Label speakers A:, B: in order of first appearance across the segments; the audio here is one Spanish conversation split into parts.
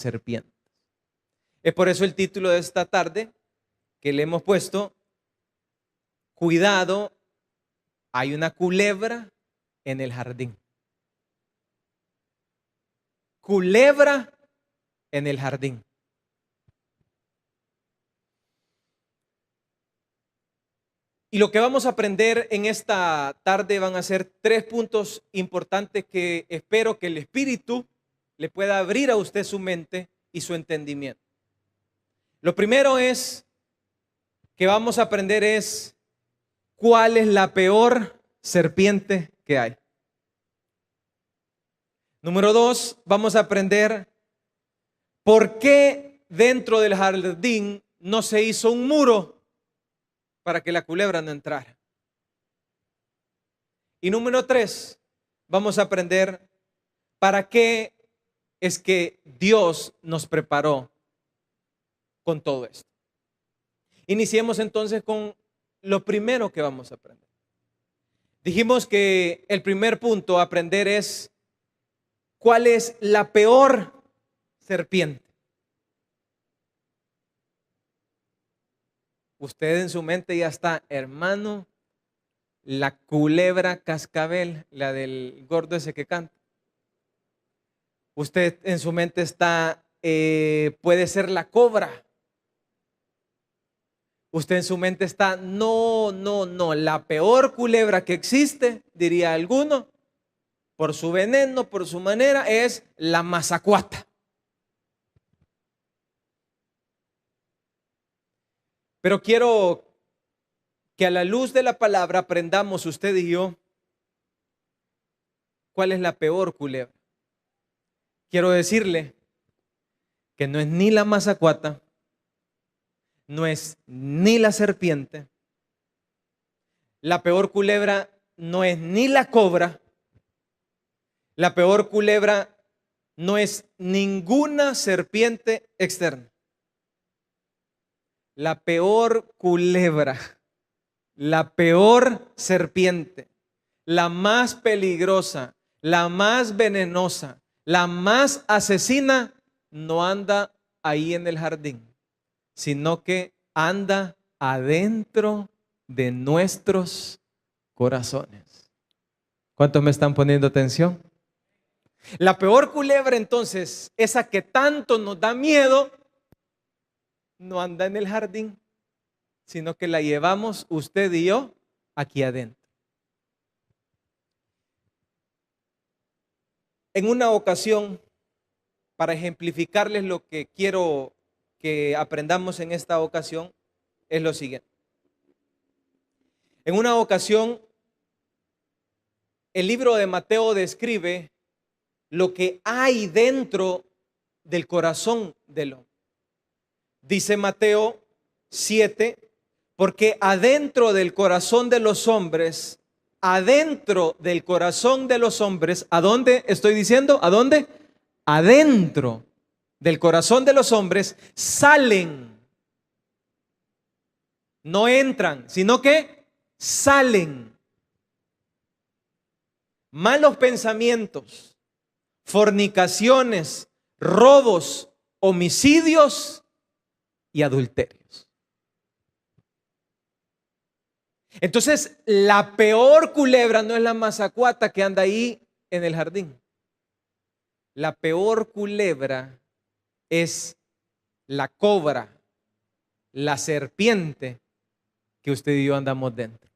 A: serpientes. Es por eso el título de esta tarde que le hemos puesto: cuidado, hay una culebra en el jardín. Culebra en el jardín. Y lo que vamos a aprender en esta tarde van a ser 3 puntos importantes que espero que el Espíritu le pueda abrir a usted su mente y su entendimiento. Lo primero que vamos a aprender es cuál es la peor serpiente que hay. Número 2, vamos a aprender por qué dentro del jardín no se hizo un muro para que la culebra no entrara. Y número 3, vamos a aprender para qué es que Dios nos preparó con todo esto. Iniciemos entonces con lo primero que vamos a aprender. Dijimos que el primer punto a aprender es cuál es la peor serpiente. Usted en su mente ya está, hermano, la culebra cascabel, la del gordo ese que canta. Usted en su mente está, puede ser la cobra. Usted en su mente está, no, la peor culebra que existe, diría alguno, por su veneno, por su manera, es la mazacuata. Pero quiero que a la luz de la palabra aprendamos usted y yo cuál es la peor culebra. Quiero decirle que no es ni la mazacuata, no es ni la serpiente. La peor culebra no es ni la cobra. La peor culebra no es ninguna serpiente externa. La peor culebra, la peor serpiente, la más peligrosa, la más venenosa, la más asesina, no anda ahí en el jardín, sino que anda adentro de nuestros corazones. ¿Cuántos me están poniendo atención? La peor culebra entonces, esa que tanto nos da miedo, no anda en el jardín, sino que la llevamos usted y yo aquí adentro. En una ocasión, para ejemplificarles lo que quiero que aprendamos en esta ocasión, es lo siguiente. En una ocasión, el libro de Mateo describe lo que hay dentro del corazón del hombre. Dice Mateo 7, porque adentro del corazón de los hombres, ¿a dónde estoy diciendo? ¿A dónde? Adentro del corazón de los hombres salen, no entran, sino que salen malos pensamientos, fornicaciones, robos, homicidios y adulterios. Entonces, la peor culebra no es la mazacuata que anda ahí en el jardín. La peor culebra es la cobra, la serpiente que usted y yo andamos dentro.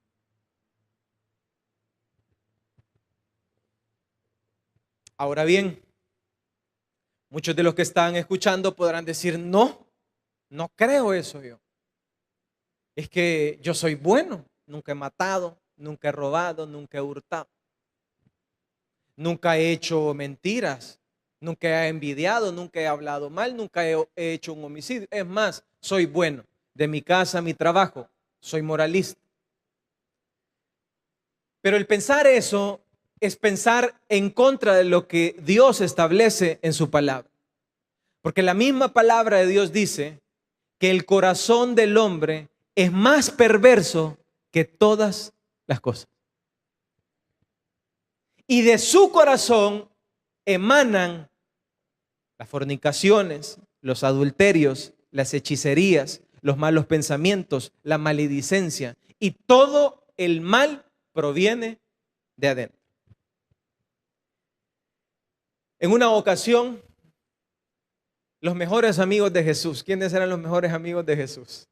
A: Ahora bien, muchos de los que están escuchando podrán decir, no creo eso yo. Es que yo soy bueno, nunca he matado, nunca he robado, nunca he hurtado. Nunca he hecho mentiras, nunca he envidiado, nunca he hablado mal, nunca he hecho un homicidio. Es más, soy bueno. De mi casa a mi trabajo, soy moralista. Pero el pensar eso es pensar en contra de lo que Dios establece en su palabra. Porque la misma palabra de Dios dice que el corazón del hombre es más perverso que todas las cosas. Y de su corazón emanan las fornicaciones, los adulterios, las hechicerías, los malos pensamientos, la maledicencia, y todo el mal proviene de adentro. En una ocasión, los mejores amigos de Jesús, ¿quiénes eran los mejores amigos de Jesús?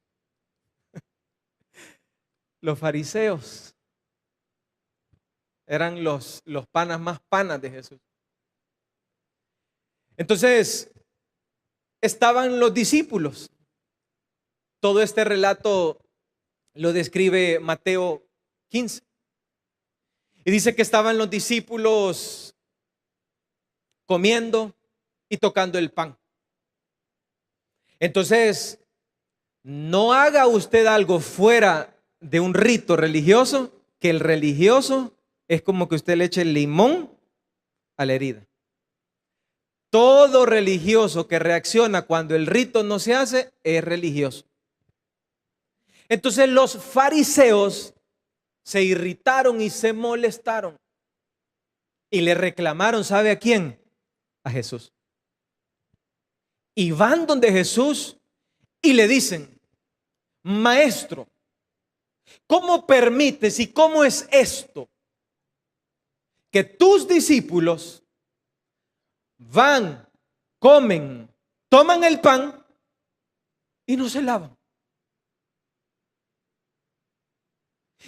A: Los fariseos. Eran los panas más panas de Jesús. Entonces, estaban los discípulos. Todo este relato lo describe Mateo 15. Y dice que estaban los discípulos comiendo y tocando el pan. Entonces, no haga usted algo fuera de un rito religioso, que el religioso es como que usted le eche el limón a la herida. Todo religioso que reacciona cuando el rito no se hace es religioso. Entonces los fariseos se irritaron y se molestaron y le reclamaron, ¿sabe a quién? A Jesús. Y van donde Jesús y le dicen: Maestro, ¿cómo permites y cómo es esto que tus discípulos van, comen, toman el pan y no se lavan?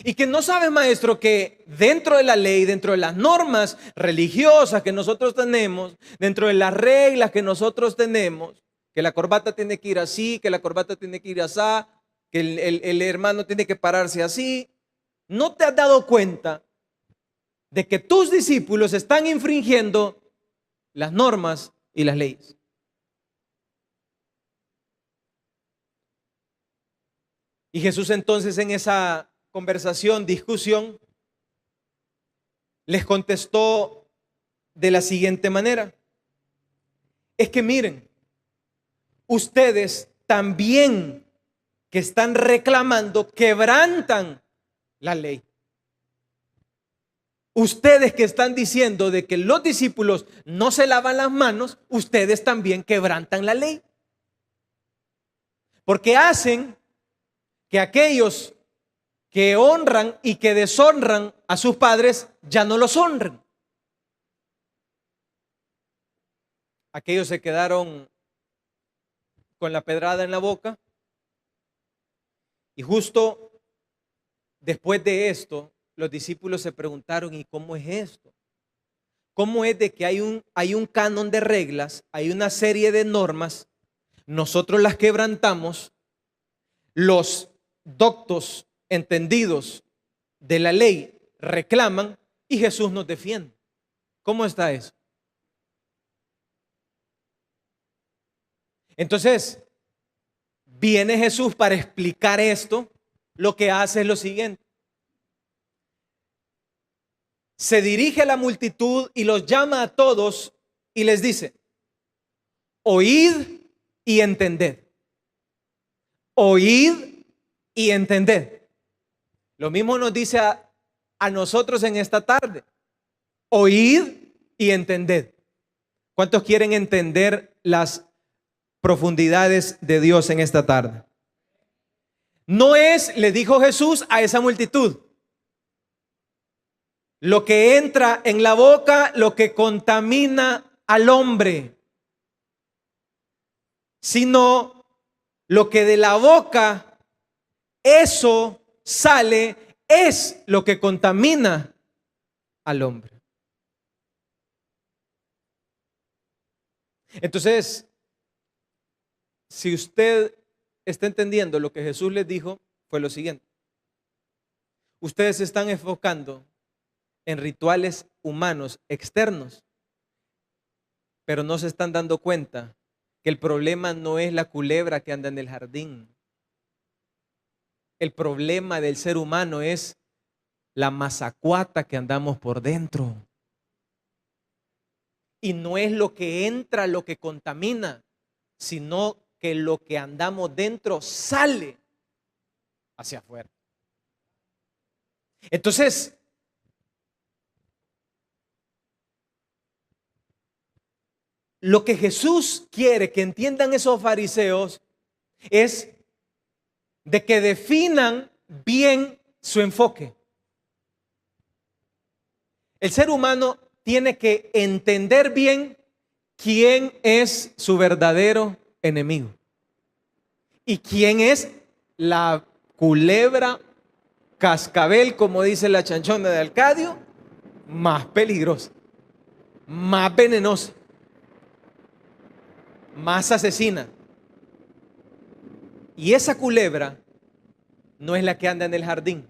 A: Y que no sabe, maestro, que dentro de la ley, dentro de las normas religiosas que nosotros tenemos, dentro de las reglas que nosotros tenemos, que la corbata tiene que ir así, que la corbata tiene que ir así, que el hermano tiene que pararse así. ¿No te has dado cuenta de que tus discípulos están infringiendo las normas y las leyes? Y Jesús entonces en esa conversación, discusión, les contestó de la siguiente manera: es que miren, ustedes también que están reclamando quebrantan la ley. Ustedes que están diciendo de que los discípulos no se lavan las manos, ustedes también quebrantan la ley. Porque hacen que aquellos que honran y que deshonran a sus padres ya no los honren. Aquellos se quedaron con la pedrada en la boca, y justo después de esto los discípulos se preguntaron: ¿y cómo es esto? ¿Cómo es de que hay un canon de reglas, hay una serie de normas, nosotros las quebrantamos, los doctos entendidos de la ley reclaman y Jesús nos defiende? ¿Cómo está eso? Entonces, viene Jesús para explicar esto. Lo que hace es lo siguiente: se dirige a la multitud y los llama a todos y les dice: oíd y entended. Oíd y entended. Lo mismo nos dice a nosotros en esta tarde: oíd y entended. ¿Cuántos quieren entender las profundidades de Dios en esta tarde? No es, le dijo Jesús a esa multitud, lo que entra en la boca, lo que contamina al hombre, sino lo que de la boca, eso sale, es lo que contamina al hombre. Entonces, si usted está entendiendo lo que Jesús les dijo, fue lo siguiente: ustedes se están enfocando en rituales humanos externos, pero no se están dando cuenta que el problema no es la culebra que anda en el jardín. El problema del ser humano es la mazacuata que andamos por dentro. Y no es lo que entra lo que contamina, sino que lo que andamos dentro sale hacia afuera. Entonces, lo que Jesús quiere que entiendan esos fariseos es de que definan bien su enfoque. El ser humano tiene que entender bien quién es su verdadero enemigo y quién es la culebra cascabel, como dice la chanchona de Arcadio, más peligrosa, más venenosa, más asesina. Y esa culebra no es la que anda en el jardín,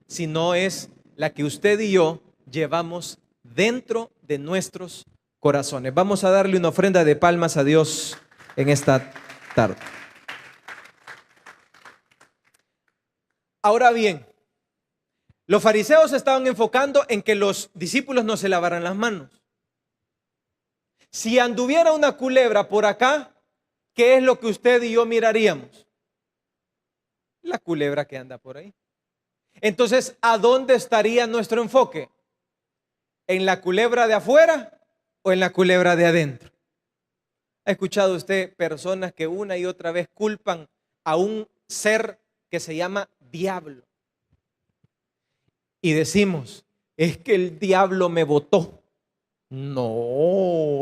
A: sino es la que usted y yo llevamos dentro de nuestros corazones. Vamos a darle una ofrenda de palmas a Dios en esta tarde. Ahora bien, los fariseos estaban enfocando en que los discípulos no se lavaran las manos. Si anduviera una culebra por acá, ¿qué es lo que usted y yo miraríamos? La culebra que anda por ahí. Entonces, ¿a dónde estaría nuestro enfoque? ¿En la culebra de afuera o en la culebra de adentro? ¿Ha escuchado usted personas que una y otra vez culpan a un ser que se llama diablo? Y decimos, es que el diablo me botó. No,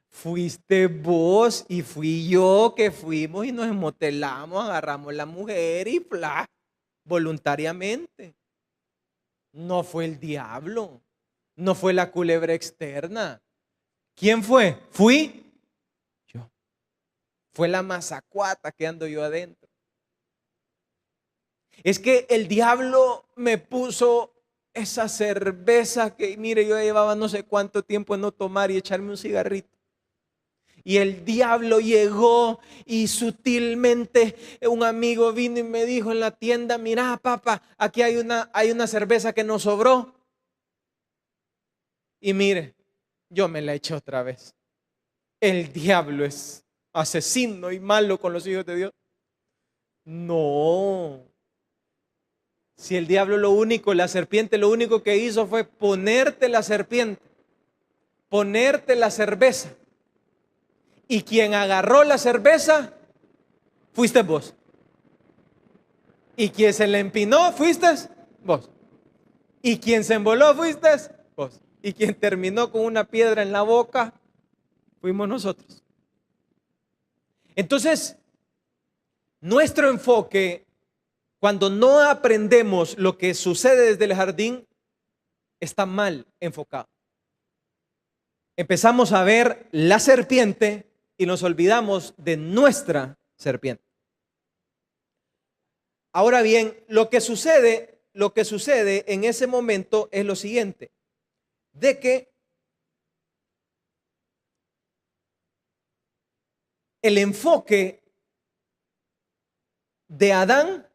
A: fuiste vos y fui yo que fuimos y nos emotelamos, agarramos la mujer y ¡plá! Voluntariamente. No fue el diablo, no fue la culebra externa. ¿Quién fue? Fui yo. Fue la mazacuata que ando yo adentro. Es que el diablo me puso esa cerveza que, mire, yo llevaba no sé cuánto tiempo en no tomar y echarme un cigarrito. Y el diablo llegó y sutilmente un amigo vino y me dijo en la tienda, mira papá, aquí hay una cerveza que nos sobró. Y mire, yo me la eché otra vez. El diablo es asesino y malo con los hijos de Dios. No. Si el diablo la serpiente lo único que hizo fue ponerte la serpiente, ponerte la cerveza. Y quien agarró la cerveza, fuiste vos. Y quien se le empinó, fuiste vos. Y quien se emboló, fuiste vos. Y quien terminó con una piedra en la boca, fuimos nosotros. Entonces, nuestro enfoque, cuando no aprendemos lo que sucede desde el jardín, está mal enfocado. Empezamos a ver la serpiente y nos olvidamos de nuestra serpiente. Ahora bien, lo que sucede en ese momento es lo siguiente, de que el enfoque de Adán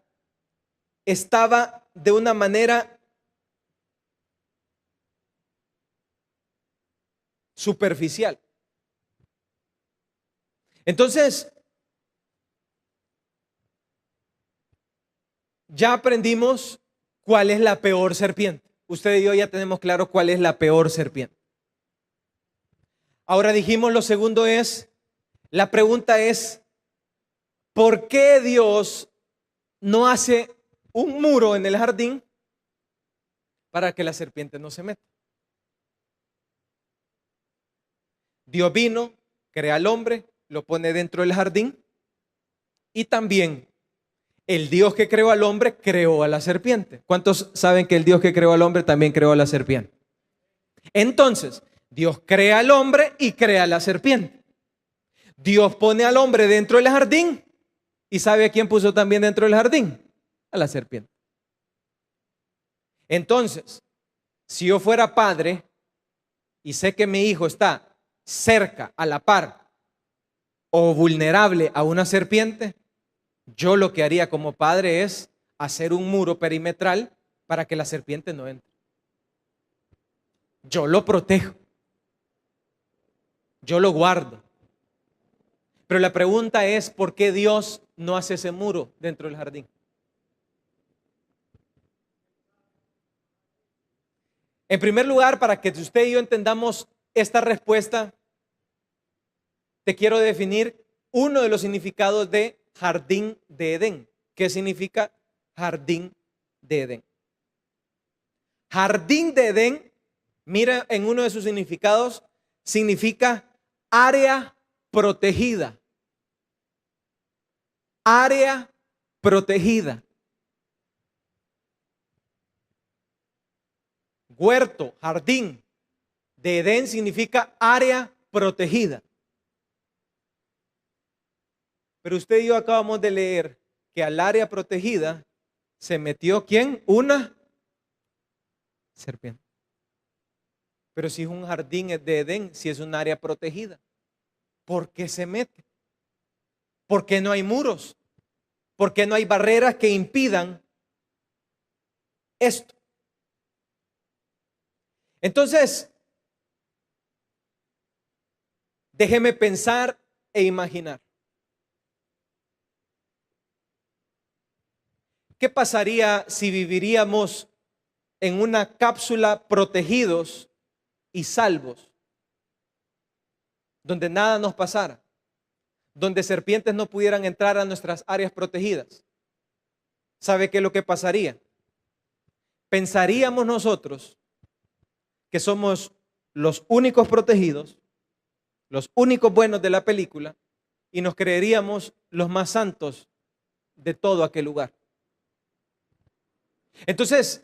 A: estaba de una manera superficial. Entonces, ya aprendimos cuál es la peor serpiente. Usted y yo ya tenemos claro cuál es la peor serpiente. Ahora dijimos, lo segundo es, la pregunta es, ¿por qué Dios no hace un muro en el jardín para que la serpiente no se meta? Dios vino, crea al hombre, lo pone dentro del jardín y también el Dios que creó al hombre creó a la serpiente. ¿Cuántos saben que el Dios que creó al hombre también creó a la serpiente? Entonces, Dios crea al hombre y crea a la serpiente. Dios pone al hombre dentro del jardín y ¿sabe a quién puso también dentro del jardín? A la serpiente. Entonces, si yo fuera padre y sé que mi hijo está cerca, a la par o vulnerable a una serpiente, yo lo que haría como padre es hacer un muro perimetral para que la serpiente no entre. Yo lo protejo. Yo lo guardo. Pero la pregunta es, ¿por qué Dios no hace ese muro dentro del jardín? En primer lugar, para que usted y yo entendamos esta respuesta, te quiero definir uno de los significados de jardín de Edén. ¿Qué significa jardín de Edén? Jardín de Edén, mira, en uno de sus significados, significa área protegida. Área protegida. Huerto, jardín de Edén significa área protegida. Pero usted y yo acabamos de leer que al área protegida se metió ¿quién? Una serpiente. Pero si es un jardín de Edén, si es un área protegida, ¿por qué se mete? ¿Por qué no hay muros? ¿Por qué no hay barreras que impidan esto? Entonces, déjeme pensar e imaginar. ¿Qué pasaría si viviríamos en una cápsula protegidos y salvos, donde nada nos pasara, donde serpientes no pudieran entrar a nuestras áreas protegidas? ¿Sabe qué es lo que pasaría? Pensaríamos nosotros que somos los únicos protegidos, los únicos buenos de la película, y nos creeríamos los más santos de todo aquel lugar. Entonces,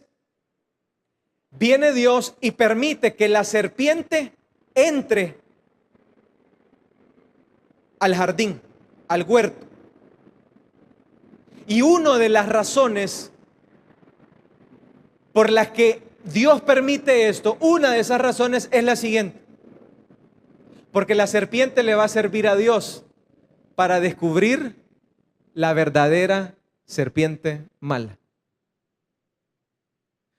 A: viene Dios y permite que la serpiente entre al jardín, al huerto. Y una de las razones por las que Dios permite esto, una de esas razones es la siguiente. Porque la serpiente le va a servir a Dios para descubrir la verdadera serpiente mala.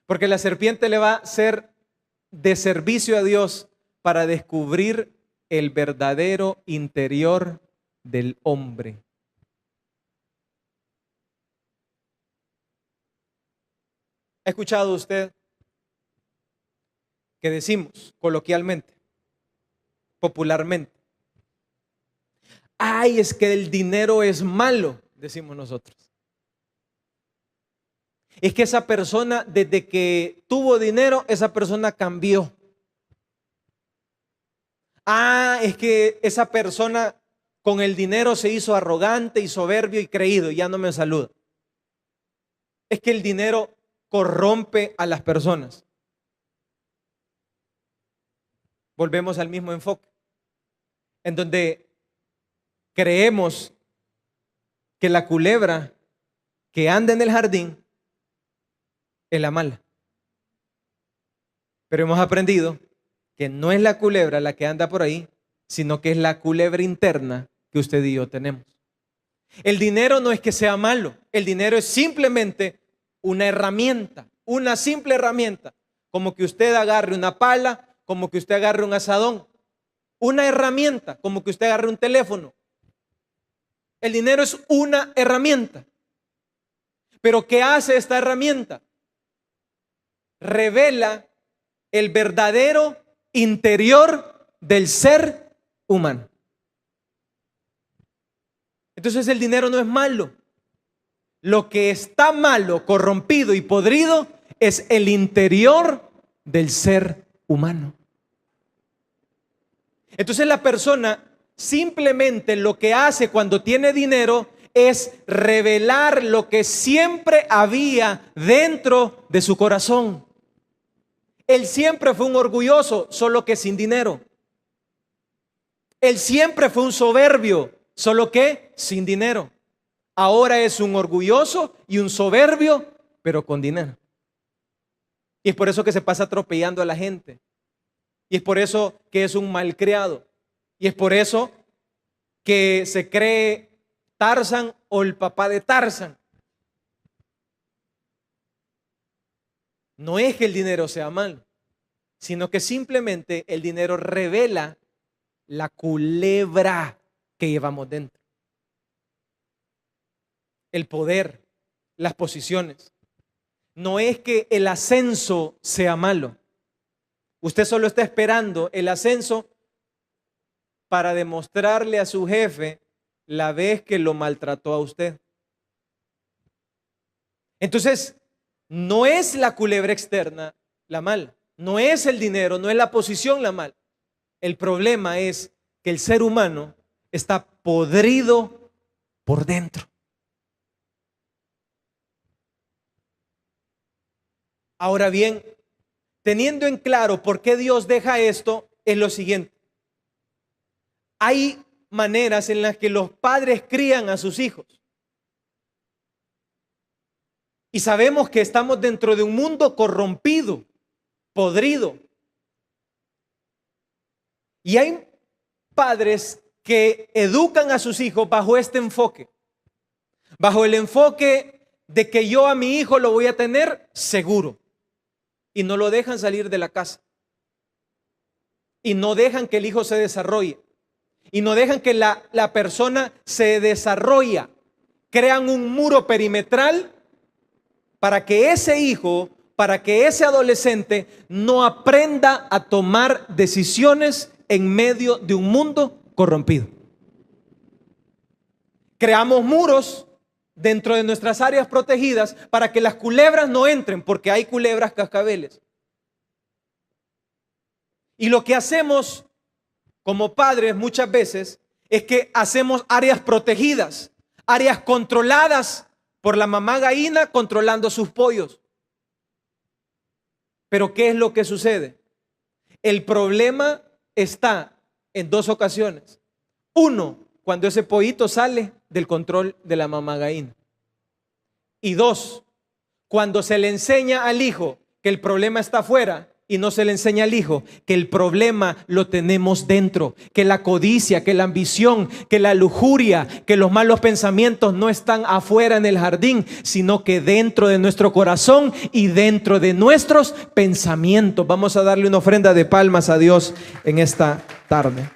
A: Porque la serpiente le va a ser de servicio a Dios para descubrir el verdadero interior del hombre. ¿Ha escuchado usted que decimos coloquialmente, popularmente? Ay, es que el dinero es malo, decimos nosotros. Es que esa persona, desde que tuvo dinero, esa persona cambió. Ah, es que esa persona con el dinero se hizo arrogante y soberbio y creído y ya no me saluda. Es que el dinero corrompe a las personas. Volvemos al mismo enfoque, en donde creemos que la culebra que anda en el jardín es la mala. Pero hemos aprendido que no es la culebra la que anda por ahí, sino que es la culebra interna que usted y yo tenemos. El dinero no es que sea malo, el dinero es simplemente una herramienta, una simple herramienta, como que usted agarre una pala, como que usted agarre un asadón, una herramienta, como que usted agarre un teléfono. El dinero es una herramienta. Pero ¿qué hace esta herramienta? Revela el verdadero interior del ser humano. Entonces el dinero no es malo. Lo que está malo, corrompido y podrido es el interior del ser humano. Entonces la persona simplemente lo que hace cuando tiene dinero es revelar lo que siempre había dentro de su corazón. Él siempre fue un orgulloso, solo que sin dinero. Él siempre fue un soberbio, solo que sin dinero. Ahora es un orgulloso y un soberbio, pero con dinero. Y es por eso que se pasa atropellando a la gente. Y es por eso que es un malcriado. Y es por eso que se cree Tarzán o el papá de Tarzán. No es que el dinero sea malo, sino que simplemente el dinero revela la culebra que llevamos dentro. El poder, las posiciones. No es que el ascenso sea malo. Usted solo está esperando el ascenso para demostrarle a su jefe la vez que lo maltrató a usted. Entonces, no es la culebra externa la mala, no es el dinero, no es la posición la mala. El problema es que el ser humano está podrido por dentro. Ahora bien, teniendo en claro por qué Dios deja esto, es lo siguiente. Hay maneras en las que los padres crían a sus hijos. Y sabemos que estamos dentro de un mundo corrompido, podrido. Y hay padres que educan a sus hijos bajo este enfoque. Bajo el enfoque de que yo a mi hijo lo voy a tener seguro. Y no lo dejan salir de la casa. Y no dejan que el hijo se desarrolle. Y no dejan que la persona se desarrolle. Crean un muro perimetral para que ese hijo, para que ese adolescente no aprenda a tomar decisiones en medio de un mundo corrompido. Creamos muros dentro de nuestras áreas protegidas para que las culebras no entren, porque hay culebras cascabeles. Y lo que hacemos como padres muchas veces es que hacemos áreas protegidas, áreas controladas por la mamá gallina controlando sus pollos. Pero ¿qué es lo que sucede? El problema está en dos ocasiones. Uno, cuando ese pollito sale del control de la mamá gallina. Y dos, cuando se le enseña al hijo que el problema está afuera y no se le enseña al hijo que el problema lo tenemos dentro, que la codicia, que la ambición, que la lujuria, que los malos pensamientos no están afuera en el jardín, sino que dentro de nuestro corazón y dentro de nuestros pensamientos. Vamos a darle una ofrenda de palmas a Dios en esta tarde.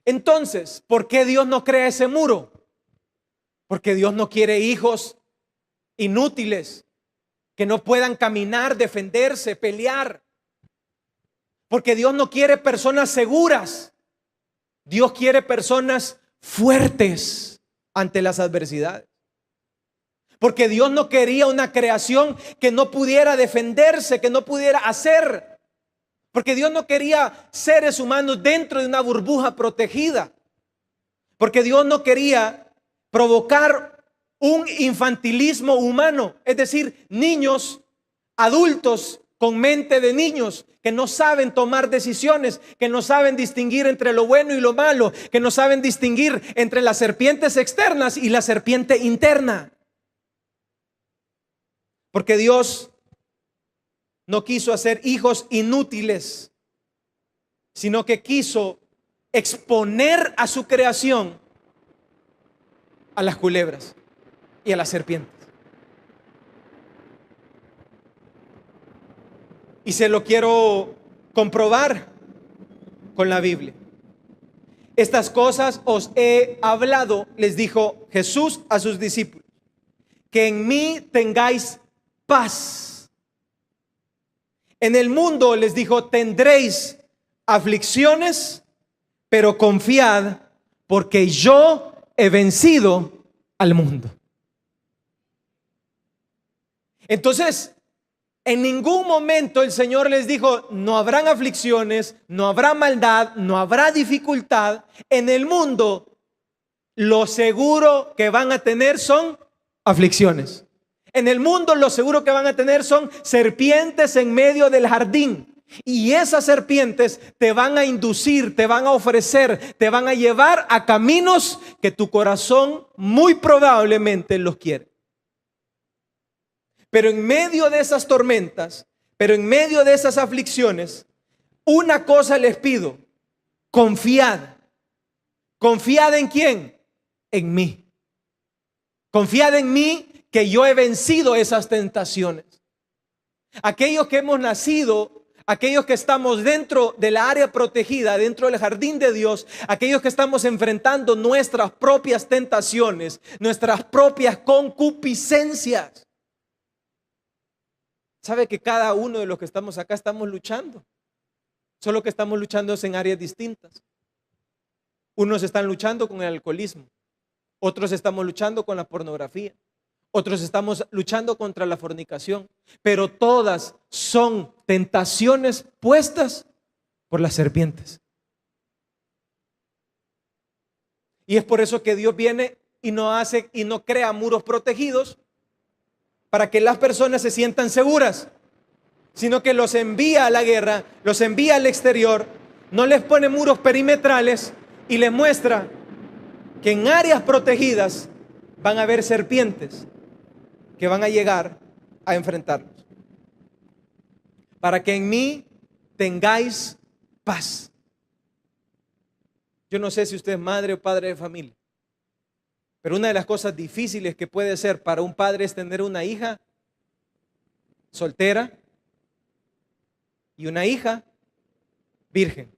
A: Entonces, ¿por qué Dios no crea ese muro? Porque Dios no quiere hijos inútiles que no puedan caminar, defenderse, pelear. Porque Dios no quiere personas seguras. Dios quiere personas fuertes ante las adversidades. Porque Dios no quería una creación que no pudiera defenderse, que no pudiera hacer. Porque Dios no quería seres humanos dentro de una burbuja protegida. Porque Dios no quería provocar un infantilismo humano, es decir, niños, adultos con mente de niños que no saben tomar decisiones, que no saben distinguir entre lo bueno y lo malo, que no saben distinguir entre las serpientes externas y la serpiente interna. Porque Dios no quiso hacer hijos inútiles, sino que quiso exponer a su creación a las culebras y a las serpientes. Y se lo quiero comprobar con la Biblia. Estas cosas os he hablado, les dijo Jesús a sus discípulos, que en mí tengáis paz. En el mundo, les dijo, tendréis aflicciones, pero confiad, porque yo he vencido al mundo. Entonces, en ningún momento el Señor les dijo, no habrán aflicciones, no habrá maldad, no habrá dificultad. En el mundo, lo seguro que van a tener son aflicciones. En el mundo, lo seguro que van a tener son serpientes en medio del jardín. Y esas serpientes te van a inducir, te van a ofrecer, te van a llevar a caminos que tu corazón muy probablemente los quiere. Pero en medio de esas tormentas, pero en medio de esas aflicciones, una cosa les pido: confiad. ¿Confiad en quién? En mí. Confiad en mí, que yo he vencido esas tentaciones. Aquellos que hemos nacido, aquellos que estamos dentro de la área protegida, dentro del jardín de Dios, aquellos que estamos enfrentando nuestras propias tentaciones, nuestras propias concupiscencias. Sabe que cada uno de los que estamos acá estamos luchando, solo que estamos luchando en áreas distintas. Unos están luchando con el alcoholismo, otros estamos luchando con la pornografía, otros estamos luchando contra la fornicación, pero todas son tentaciones puestas por las serpientes. Y es por eso que Dios viene y no crea muros protegidos para que las personas se sientan seguras, sino que los envía a la guerra, los envía al exterior, no les pone muros perimetrales y les muestra que en áreas protegidas van a haber serpientes que van a llegar a enfrentarnos. Para que en mí tengáis paz. Yo no sé si usted es madre o padre de familia, pero una de las cosas difíciles que puede ser para un padre es tener una hija soltera y una hija virgen,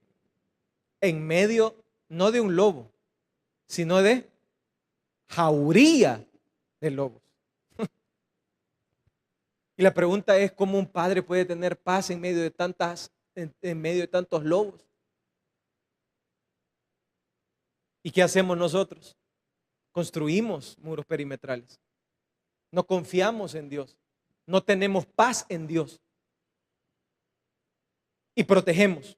A: en medio no de un lobo, sino de jauría de lobos. Y la pregunta es, ¿cómo un padre puede tener paz en medio de tantos lobos? ¿Y qué hacemos nosotros? Construimos muros perimetrales. No confiamos en Dios. No tenemos paz en Dios. Y protegemos.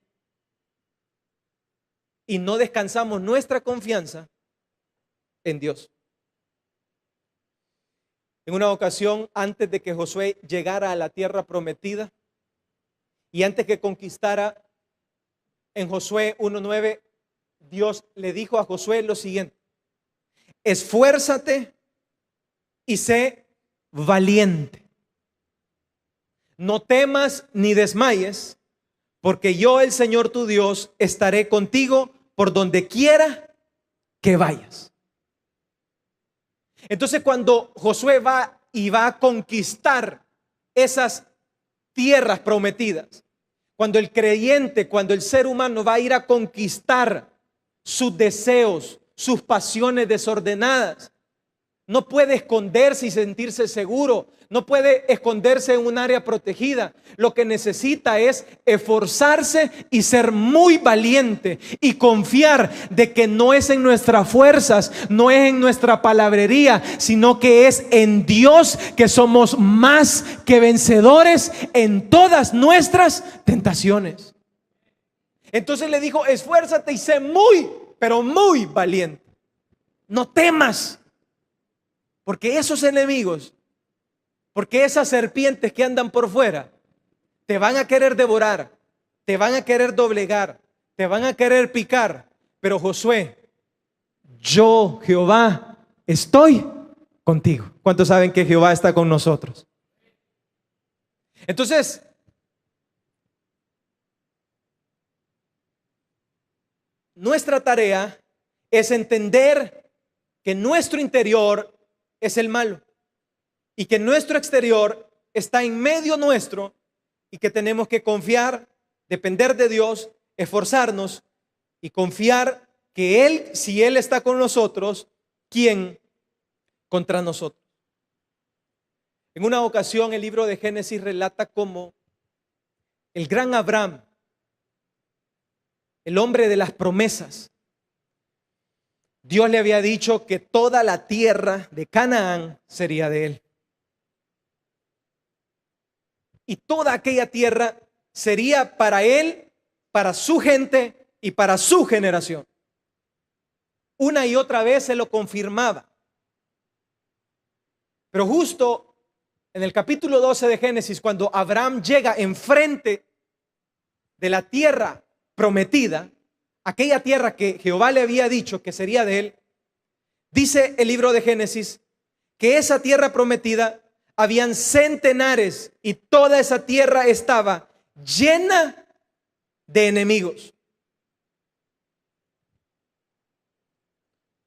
A: Y no descansamos nuestra confianza en Dios. En una ocasión, antes de que Josué llegara a la tierra prometida y antes que conquistara, en Josué 1:9, Dios le dijo a Josué lo siguiente: esfuérzate y sé valiente. No temas ni desmayes, porque yo, el Señor tu Dios, estaré contigo por donde quiera que vayas. Entonces, cuando Josué va a conquistar esas tierras prometidas, cuando el creyente, cuando el ser humano va a ir a conquistar sus deseos, sus pasiones desordenadas, no puede esconderse y sentirse seguro, no puede esconderse en un área protegida. Lo que necesita es esforzarse y ser muy valiente y confiar de que no es en nuestras fuerzas, no es en nuestra palabrería, sino que es en Dios que somos más que vencedores en todas nuestras tentaciones. Entonces le dijo: esfuérzate y sé muy, pero muy valiente. No temas. Porque esos enemigos, porque esas serpientes que andan por fuera, te van a querer devorar, te van a querer doblegar, te van a querer picar. Pero Josué, yo, Jehová, estoy contigo. ¿Cuántos saben que Jehová está con nosotros? Entonces, nuestra tarea es entender que nuestro interior es el malo y que nuestro exterior está en medio nuestro y que tenemos que confiar, depender de Dios, esforzarnos y confiar que Él, si Él está con nosotros, ¿quién contra nosotros? En una ocasión el libro de Génesis relata cómo el gran Abraham, el hombre de las promesas, Dios le había dicho que toda la tierra de Canaán sería de él. Y toda aquella tierra sería para él, para su gente y para su generación. Una y otra vez se lo confirmaba. Pero justo en el capítulo 12 de Génesis, cuando Abraham llega enfrente de la tierra prometida, aquella tierra que Jehová le había dicho que sería de él, dice el libro de Génesis que esa tierra prometida habían centenares y toda esa tierra estaba llena de enemigos.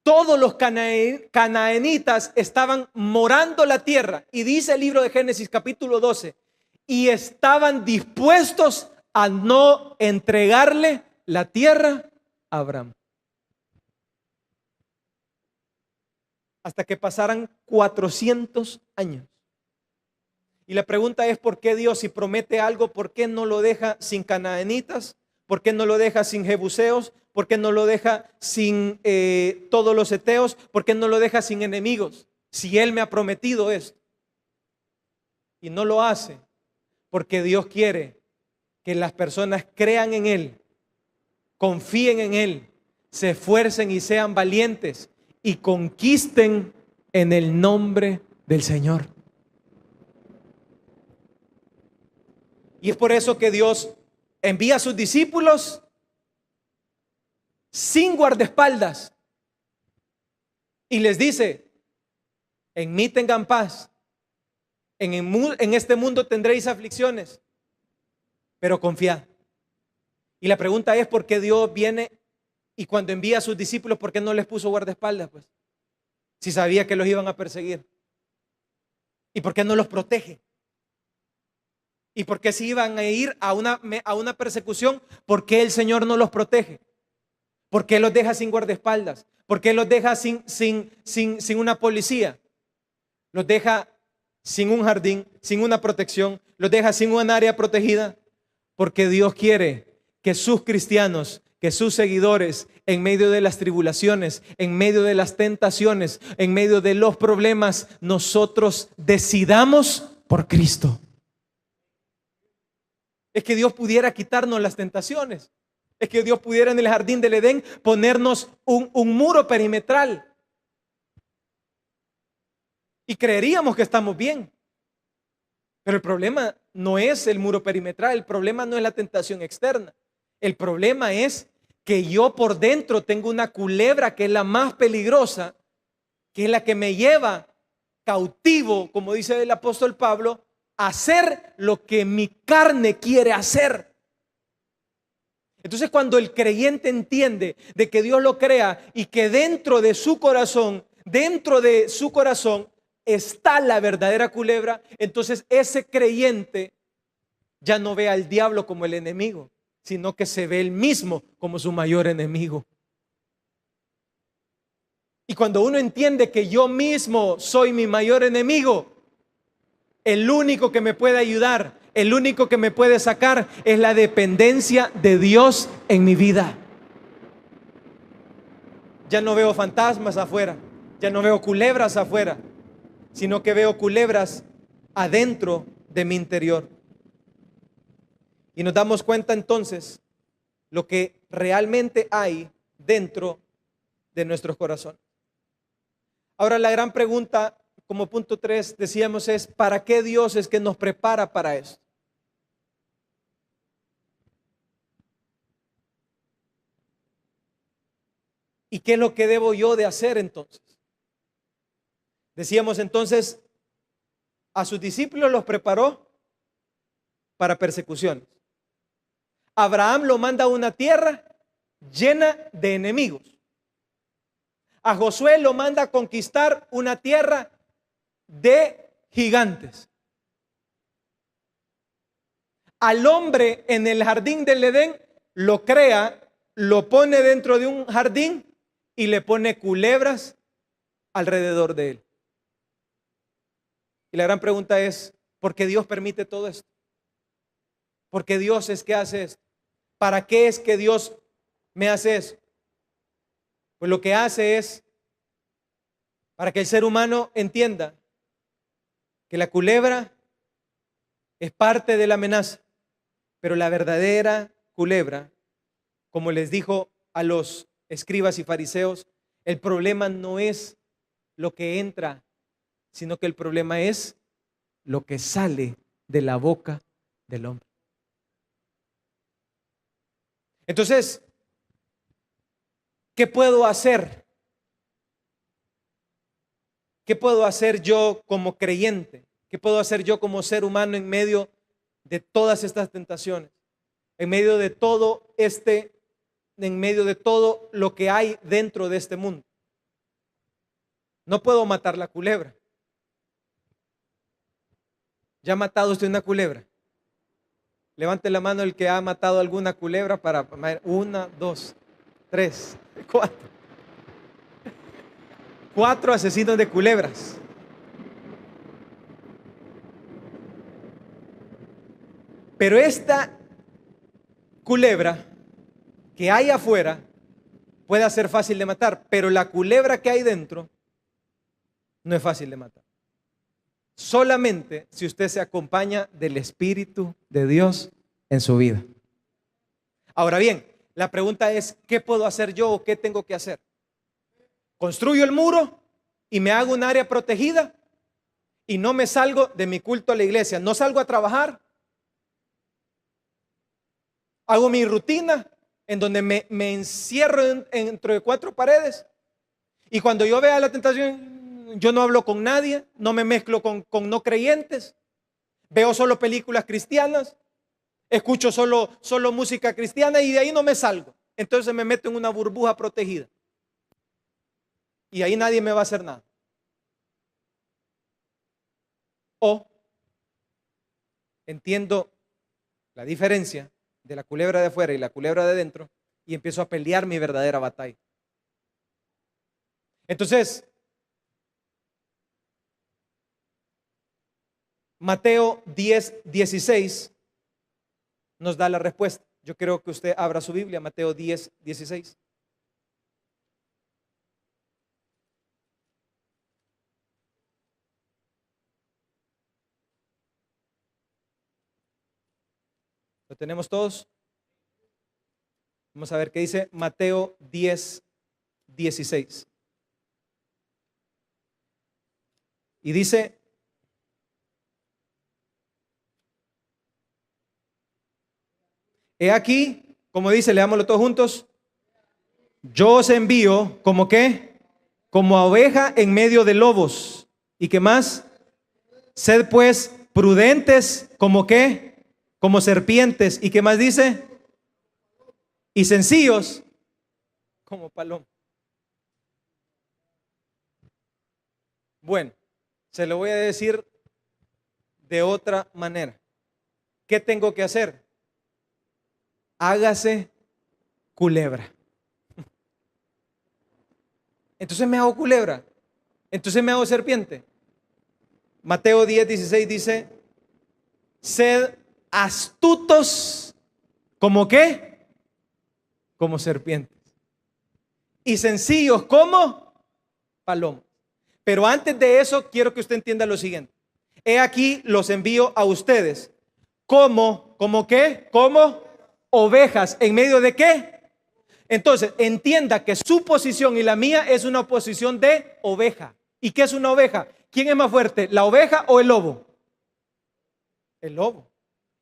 A: Todos los canaanitas estaban morando la tierra, y dice el libro de Génesis capítulo 12, y estaban dispuestos a no entregarle la tierra a Abraham. Hasta que pasaran 400 años. Y la pregunta es, ¿por qué Dios, si promete algo, por qué no lo deja sin canaanitas? ¿Por qué no lo deja sin jebuseos? ¿Por qué no lo deja sin todos los heteos? ¿Por qué no lo deja sin enemigos? Si Él me ha prometido esto. Y no lo hace porque Dios quiere que las personas crean en Él, confíen en Él, se esfuercen y sean valientes y conquisten en el nombre del Señor. Y es por eso que Dios envía a sus discípulos sin guardaespaldas y les dice: en mí tengan paz, en este mundo tendréis aflicciones, pero confiad. Y la pregunta es, ¿por qué Dios viene y cuando envía a sus discípulos, por qué no les puso guardaespaldas? Pues, si sabía que los iban a perseguir. ¿Y por qué no los protege? ¿Y por qué si iban a ir a una persecución, por qué el Señor no los protege? ¿Por qué los deja sin guardaespaldas? ¿Por qué los deja sin una policía? Los deja sin un jardín, sin una protección, los deja sin un área protegida. Porque Dios quiere que sus cristianos, que sus seguidores, en medio de las tribulaciones, en medio de las tentaciones, en medio de los problemas, nosotros decidamos por Cristo. Es que Dios pudiera quitarnos las tentaciones. Es que Dios pudiera en el jardín del Edén ponernos un muro perimetral. Y creeríamos que estamos bien. Pero el problema no es el muro perimetral, el problema no es la tentación externa. El problema es que yo por dentro tengo una culebra que es la más peligrosa, que es la que me lleva cautivo, como dice el apóstol Pablo, a hacer lo que mi carne quiere hacer. Entonces, cuando el creyente entiende de que Dios lo crea y que dentro de su corazón está la verdadera culebra, entonces ese creyente ya no ve al diablo como el enemigo, sino que se ve él mismo como su mayor enemigo. Y cuando uno entiende que yo mismo soy mi mayor enemigo, el único que me puede ayudar, el único que me puede sacar es la dependencia de Dios en mi vida. Ya no veo fantasmas afuera, ya no veo culebras afuera, sino que veo culebras adentro de mi interior. Y nos damos cuenta entonces lo que realmente hay dentro de nuestros corazones. Ahora la gran pregunta, como punto 3 decíamos, es ¿para qué Dios es que nos prepara para esto? ¿Y qué es lo que debo yo de hacer entonces? Decíamos entonces, a sus discípulos los preparó para persecuciones. Abraham lo manda a una tierra llena de enemigos. A Josué lo manda a conquistar una tierra de gigantes. Al hombre en el jardín del Edén lo crea, lo pone dentro de un jardín y le pone culebras alrededor de él. Y la gran pregunta es, ¿por qué Dios permite todo esto? ¿Por qué Dios es que hace esto? ¿Para qué es que Dios me hace eso? Pues lo que hace es para que el ser humano entienda que la culebra es parte de la amenaza, pero la verdadera culebra, como les dijo a los escribas y fariseos, el problema no es lo que entra, sino que el problema es lo que sale de la boca del hombre. Entonces, ¿qué puedo hacer? ¿Qué puedo hacer yo como creyente? ¿Qué puedo hacer yo como ser humano en medio de todas estas tentaciones? En medio de todo lo que hay dentro de este mundo. No puedo matar la culebra. ¿Ya ha matado usted una culebra? Levante la mano el que ha matado alguna culebra para 1, 2, 3, 4. 4 asesinos de culebras. Pero esta culebra que hay afuera puede ser fácil de matar, pero la culebra que hay dentro no es fácil de matar. Solamente si usted se acompaña del Espíritu de Dios en su vida. Ahora bien, la pregunta es, ¿qué puedo hacer yo o qué tengo que hacer? ¿Construyo el muro y me hago un área protegida y no me salgo de mi culto a la iglesia? ¿No salgo a trabajar? ¿Hago mi rutina en donde me encierro dentro de cuatro paredes? Y cuando yo vea la tentación, yo no hablo con nadie, no me mezclo con no creyentes, veo solo películas cristianas, escucho solo música cristiana y de ahí no me salgo. Entonces me meto en una burbuja protegida. Y ahí nadie me va a hacer nada. O entiendo la diferencia de la culebra de afuera y la culebra de dentro y empiezo a pelear mi verdadera batalla. Entonces, Mateo 10:16 nos da la respuesta. Yo creo que usted abra su Biblia, Mateo 10:16. ¿Lo tenemos todos? Vamos a ver qué dice Mateo 10:16. Y dice: he aquí, como dice, leámoslo todos juntos. Yo os envío, ¿como qué? Como a oveja en medio de lobos. ¿Y qué más? Sed pues prudentes, ¿como qué? Como serpientes. ¿Y qué más dice? Y sencillos como paloma. Bueno, se lo voy a decir de otra manera. ¿Qué tengo que hacer? Hágase culebra. Entonces me hago culebra. Entonces me hago serpiente. Mateo 10:16 dice: sed astutos, ¿como qué? Como serpientes. Y sencillos como palomas. Pero antes de eso quiero que usted entienda lo siguiente. He aquí los envío a ustedes ¿como qué? Como ovejas. ¿En medio de qué? Entonces entienda que su posición y la mía es una posición de oveja. ¿Y qué es una oveja? ¿Quién es más fuerte, la oveja o el lobo? El lobo.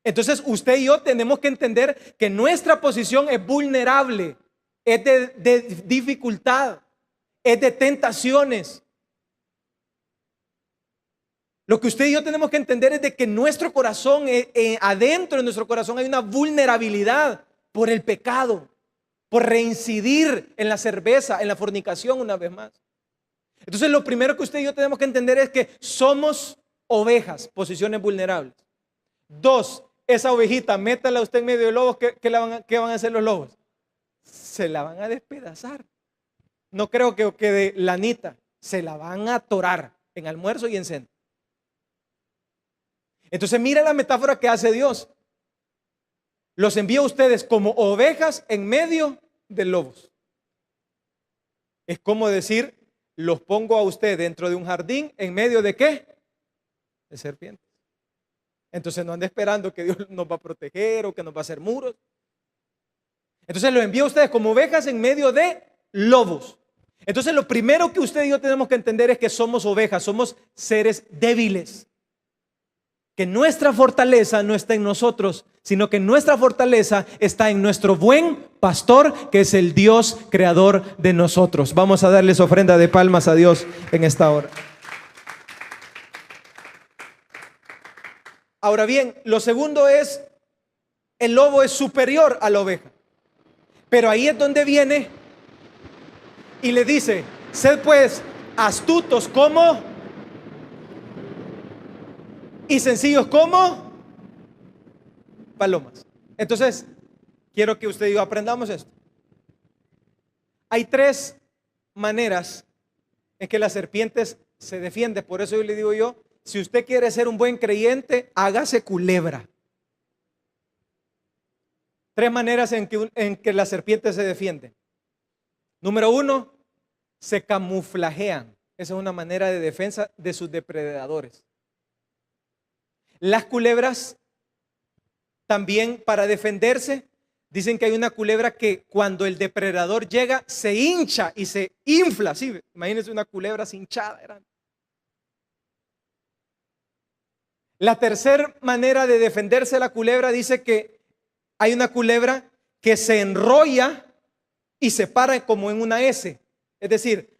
A: Entonces usted y yo tenemos que entender que nuestra posición es vulnerable, es de dificultad, es de tentaciones. Lo que usted y yo tenemos que entender es de que nuestro corazón, adentro de nuestro corazón hay una vulnerabilidad por el pecado, por reincidir en la cerveza, en la fornicación una vez más. Entonces lo primero que usted y yo tenemos que entender es que somos ovejas, posiciones vulnerables. Dos, esa ovejita, métala usted en medio de lobos, ¿qué van a hacer los lobos? Se la van a despedazar. No creo que quede lanita, se la van a atorar en almuerzo y en cena. Entonces mira la metáfora que hace Dios. Los envía a ustedes como ovejas en medio de lobos. Es como decir, los pongo a usted dentro de un jardín en medio de ¿qué? De serpientes. Entonces no ande esperando que Dios nos va a proteger o que nos va a hacer muros. Entonces los envía a ustedes como ovejas en medio de lobos. Entonces lo primero que usted y yo tenemos que entender es que somos ovejas, somos seres débiles. Que nuestra fortaleza no está en nosotros, sino que nuestra fortaleza está en nuestro buen pastor, que es el Dios creador de nosotros. Vamos a darles ofrenda de palmas a Dios en esta hora. Ahora bien, lo segundo es, el lobo es superior a la oveja. Pero ahí es donde viene y le dice, sed pues astutos como y sencillos como palomas. Entonces, quiero que usted y yo aprendamos esto. Hay tres maneras en que las serpientes se defienden. Por eso yo le digo yo, si usted quiere ser un buen creyente, hágase culebra. Tres maneras en que la serpiente se defiende. Número uno, se camuflajean. Esa es una manera de defensa de sus depredadores. Las culebras también, para defenderse, dicen que hay una culebra que cuando el depredador llega se hincha y se infla. ¿Sí? Imagínense una culebra así hinchada. La tercera manera de defenderse de la culebra dice que hay una culebra que se enrolla y se para como en una S. Es decir,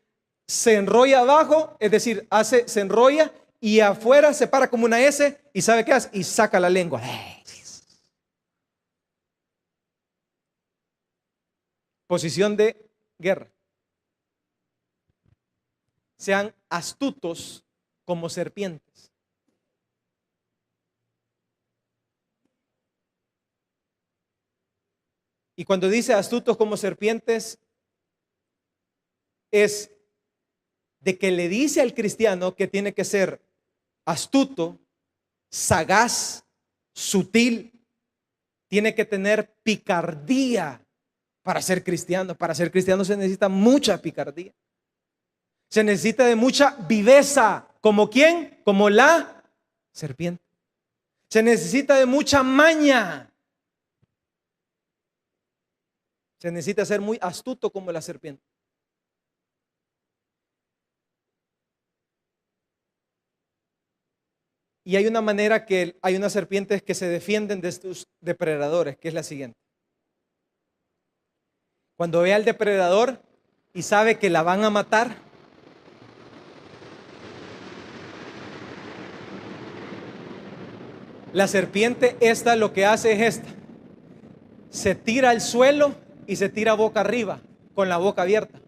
A: se enrolla abajo, es decir, se enrolla y afuera se para como una S y ¿sabe qué hace? Y saca la lengua. Posición de guerra. Sean astutos como serpientes. Y cuando dice astutos como serpientes, es de que le dice al cristiano que tiene que ser astuto, sagaz, sutil, tiene que tener picardía para ser cristiano. Para ser cristiano se necesita mucha picardía. Se necesita de mucha viveza. ¿Como quién? Como la serpiente. Se necesita de mucha maña. Se necesita ser muy astuto como la serpiente. Y hay una manera que hay unas serpientes que se defienden de estos depredadores, que es la siguiente. Cuando ve al depredador y sabe que la van a matar, la serpiente esta lo que hace es esta. Se tira al suelo y se tira boca arriba, con la boca abierta,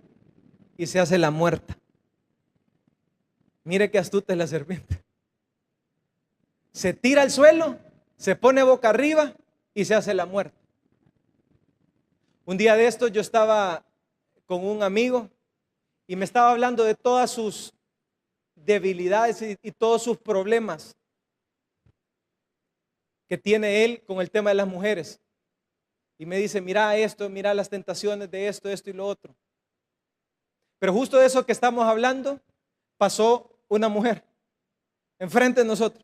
A: y se hace la muerta. Mire qué astuta es la serpiente. Se tira al suelo, se pone boca arriba y se hace la muerta. Un día de estos yo estaba con un amigo y me estaba hablando de todas sus debilidades y todos sus problemas que tiene él con el tema de las mujeres. Y me dice, mira esto, mira las tentaciones de esto, esto y lo otro. Pero justo de eso que estamos hablando, pasó una mujer enfrente de nosotros.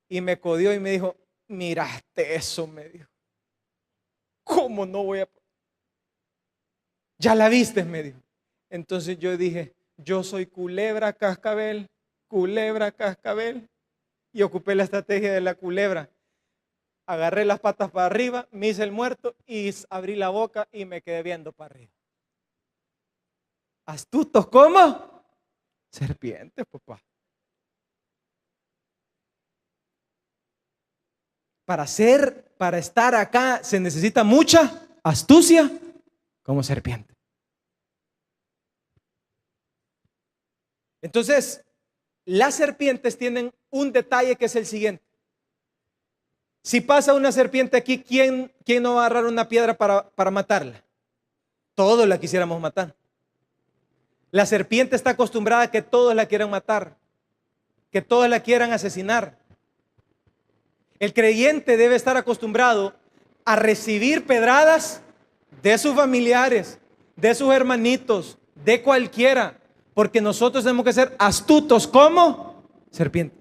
A: Y me codió y me dijo, miraste eso, me dijo. ¿Cómo no voy a? Ya la viste, me dijo. Entonces yo dije, yo soy culebra cascabel, y ocupé la estrategia de la culebra. Agarré las patas para arriba, me hice el muerto y abrí la boca y me quedé viendo para arriba. ¿Astutos cómo? Serpientes, papá. Para estar acá se necesita mucha astucia como serpiente. Entonces, las serpientes tienen un detalle que es el siguiente. Si pasa una serpiente aquí, ¿quién no va a agarrar una piedra para matarla? Todos la quisiéramos matar. La serpiente está acostumbrada a que todos la quieran matar, que todos la quieran asesinar. El creyente debe estar acostumbrado a recibir pedradas de sus familiares, de sus hermanitos, de cualquiera, porque nosotros tenemos que ser astutos como serpientes.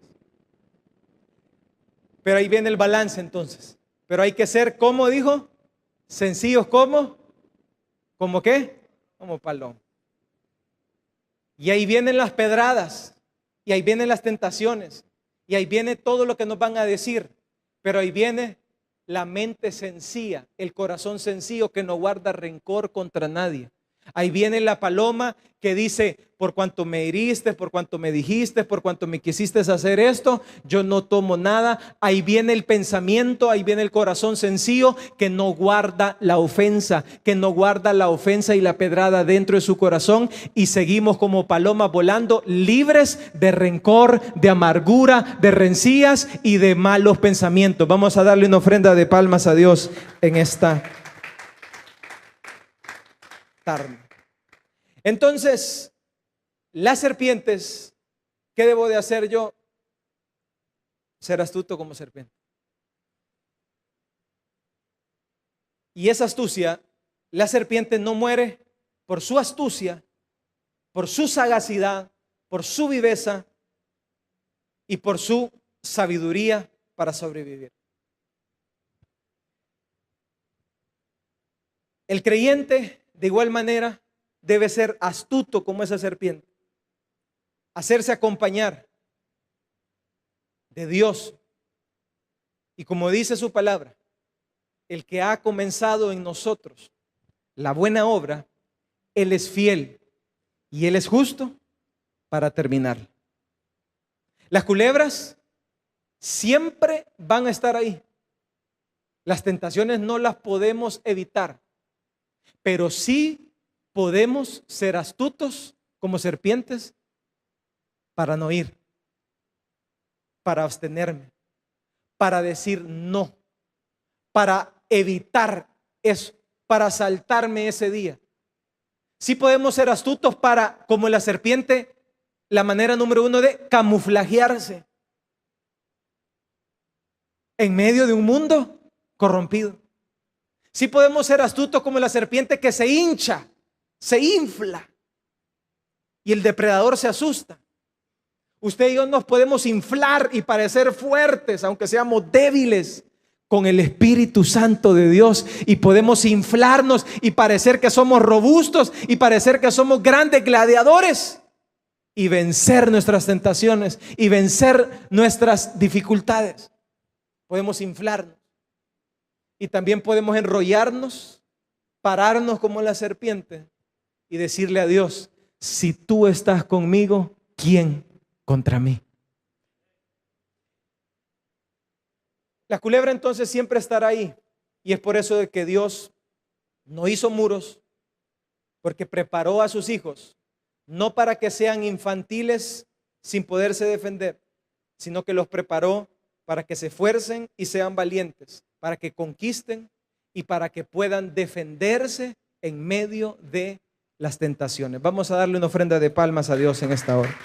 A: Pero ahí viene el balance entonces. Pero hay que ser, ¿cómo dijo? Sencillos como qué? Como paloma. Y ahí vienen las pedradas, y ahí vienen las tentaciones, y ahí viene todo lo que nos van a decir. Pero ahí viene la mente sencilla, el corazón sencillo que no guarda rencor contra nadie. Ahí viene la paloma que dice, por cuanto me heriste, por cuanto me dijiste, por cuanto me quisiste hacer esto, yo no tomo nada. Ahí viene el pensamiento, ahí viene el corazón sencillo que no guarda la ofensa, y la pedrada dentro de su corazón, y seguimos como palomas volando, libres de rencor, de amargura, de rencillas y de malos pensamientos. Vamos a darle una ofrenda de palmas a Dios en esta tarde. Entonces, las serpientes, ¿qué debo de hacer yo? Ser astuto como serpiente. Y esa astucia, la serpiente no muere por su astucia, por su sagacidad, por su viveza y por su sabiduría para sobrevivir. El creyente, de igual manera, debe ser astuto como esa serpiente, hacerse acompañar de Dios. Y como dice su palabra, el que ha comenzado en nosotros la buena obra, Él es fiel y Él es justo para terminar. Las culebras siempre van a estar ahí. Las tentaciones no las podemos evitar, pero sí podemos ser astutos como serpientes para no ir, para abstenerme, para decir no, para evitar eso, para saltarme ese día. Sí podemos ser astutos para, como la serpiente, la manera número 1 de camuflajearse en medio de un mundo corrompido. Sí podemos ser astutos como la serpiente que se hincha, se infla y el depredador se asusta. Usted y yo nos podemos inflar y parecer fuertes, aunque seamos débiles, con el Espíritu Santo de Dios, y podemos inflarnos y parecer que somos robustos y parecer que somos grandes gladiadores y vencer nuestras tentaciones y vencer nuestras dificultades. Podemos inflarnos y también podemos enrollarnos, pararnos como la serpiente y decirle a Dios: si tú estás conmigo, ¿quién contra mí? La culebra entonces siempre estará ahí, y es por eso de que Dios no hizo muros, porque preparó a sus hijos no para que sean infantiles sin poderse defender, sino que los preparó para que se esfuercen y sean valientes, para que conquisten y para que puedan defenderse en medio de las tentaciones. Vamos a darle una ofrenda de palmas a Dios en esta hora.